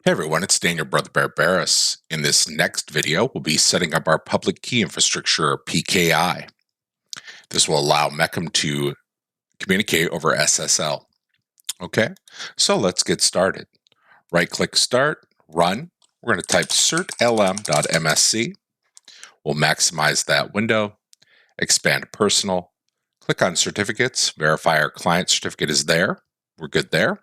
Hey everyone, it's Daniel Brother Bear Barris. In this next video, we'll be setting up our public key infrastructure, or PKI. This will allow MCM to communicate over SSL. Okay, so let's get started. Right-click Start, Run. We're going to type certlm.msc. We'll maximize that window, expand Personal, click on Certificates, verify our client certificate is there. We're good there.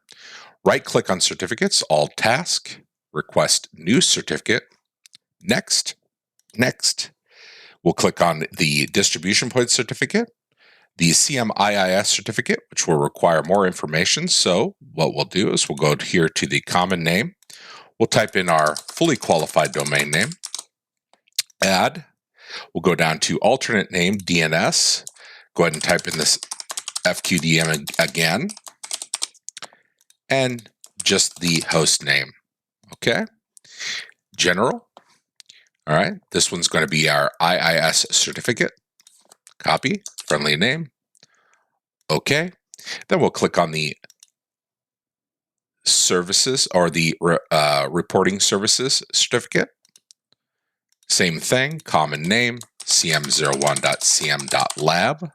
Right-click on Certificates, All Task, Request New Certificate, Next, Next. We'll click on the Distribution Point Certificate, the CMIIS Certificate, which will require more information. So what we'll do is we'll go here to the common name. We'll type in our fully qualified domain name, add. We'll go down to alternate name, DNS. Go ahead and type in this FQDM again, and just the host name. Okay. General. All right. This one's going to be our IIS certificate. Copy. Friendly name. Okay. Then we'll click on the services or the reporting services certificate. Same thing. Common name. cm01.cm.lab. We'll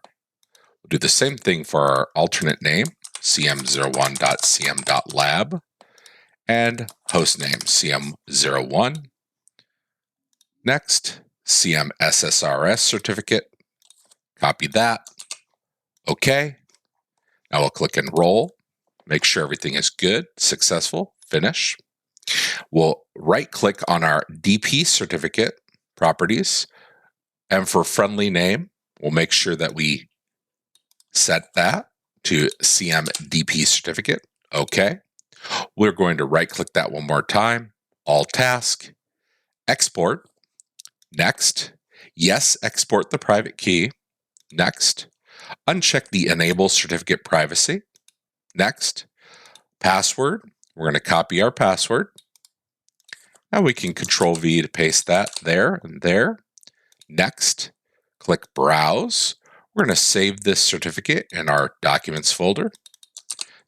do the same thing for our alternate name. cm01.cm.lab. And host name, CM01. Next, CMSSRS certificate. Copy that. Okay. Now we'll click Enroll. Make sure everything is good, successful, finish. We'll right-click on our DP certificate properties. And for friendly name, we'll make sure that we set that to CMDP certificate. Okay. We're going to right-click that one more time. All task. Export. Next. Yes, export the private key. Next. Uncheck the Enable Certificate Privacy. Next. Password. We're going to copy our password. Now we can Control-V to paste that there and there. Next. Click Browse. We're going to save this certificate in our Documents folder,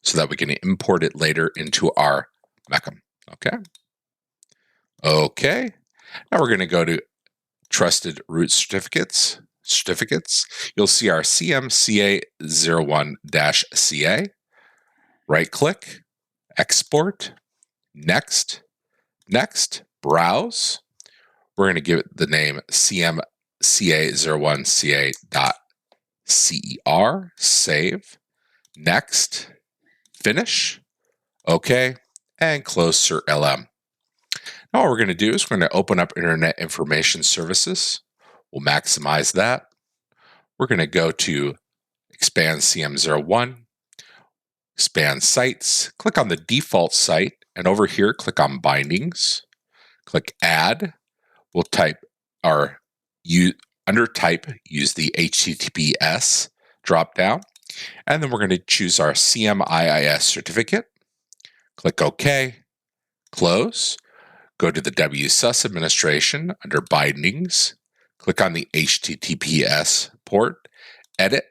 so that we can import it later into our MCM. Okay. Okay. Now we're going to go to Trusted Root Certificates. You'll see our CMCA01-CA. Right-click, Export, Next, Next, Browse. We're going to give it the name CMCA01CA.CER. Save. Next. Finish. Okay. And close CertLM. Now what we're going to do is we're going to open up Internet Information Services. We'll maximize that. We're going to go to Expand CM01, Expand Sites, click on the default site, and over here, click on Bindings. Click Add. We'll type our, under Type, use the HTTPS dropdown. And then we're going to choose our CMIIS certificate. Click OK. Close. Go to the WSUS administration under Bindings. Click on the HTTPS port. Edit.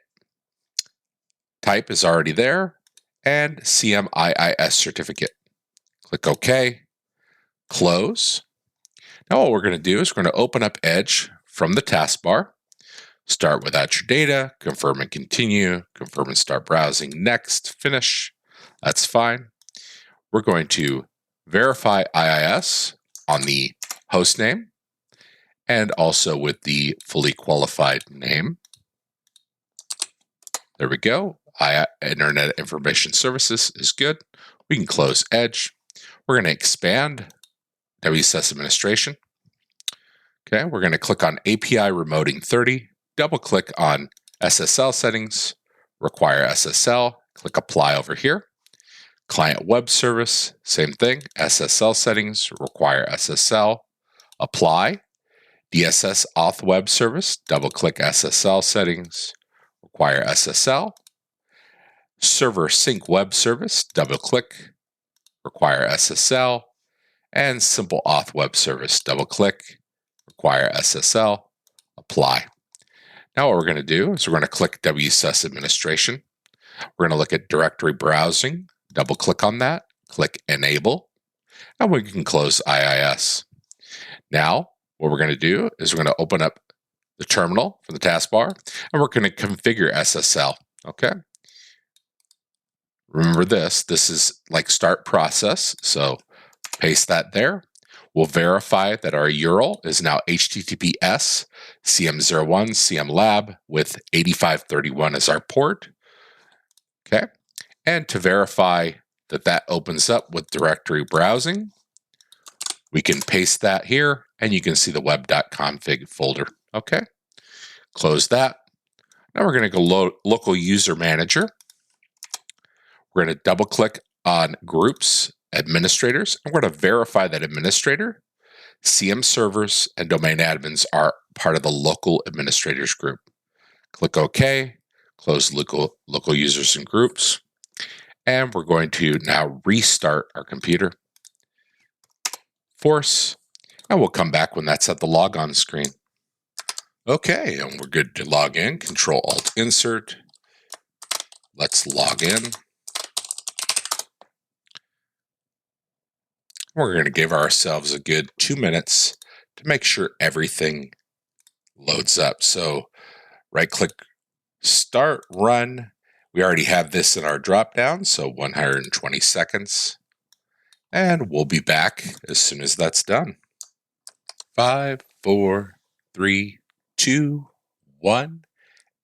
Type is already there. And CMIIS certificate. Click OK. Close. Now what we're going to do is we're going to open up Edge from the taskbar. Start without your data, confirm and continue, confirm and start browsing, next, finish. That's fine. We're going to verify IIS on the host name and also with the fully qualified name. There we go. Internet Information Services is good. We can close Edge. We're going to expand WSUS administration. Okay, we're going to click on API Remoting 30. Double-click on SSL settings, require SSL, click Apply over here. Client Web Service, same thing, SSL settings, require SSL, Apply. DSS Auth Web Service, double-click SSL settings, require SSL. Server Sync Web Service, double-click, require SSL. And Simple Auth Web Service, double-click, require SSL, Apply. Now what we're going to do is we're going to click WSUS administration. We're going to look at directory browsing, double click on that, click enable. and we can close IIS. Now, what we're going to do is we're going to open up the terminal from the taskbar, and we're going to configure SSL. Okay. Remember this is like start process. So paste that there. We'll verify that our URL is now HTTPS CM01 CM Lab with 8531 as our port. Okay. And to verify that that opens up with directory browsing, we can paste that here and you can see the web.config folder. Okay. Close that. Now we're going to go local user manager. We're going to double click on groups, administrators. I'm going to verify that administrator, CM servers, and domain admins are part of the local administrators group. Click OK, close local users and groups. And we're going to now restart our computer. Force, and we'll come back when that's at the logon screen. Okay, and we're good to log in. Control Alt Insert. Let's log in. We're going to give ourselves a good 2 minutes to make sure everything loads up. So right click, start, run. We already have this in our dropdown, so 120 seconds. And we'll be back as soon as that's done. 5, 4, 3, 2, 1.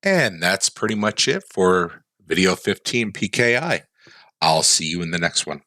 And that's pretty much it for video 15 PKI. I'll see you in the next one.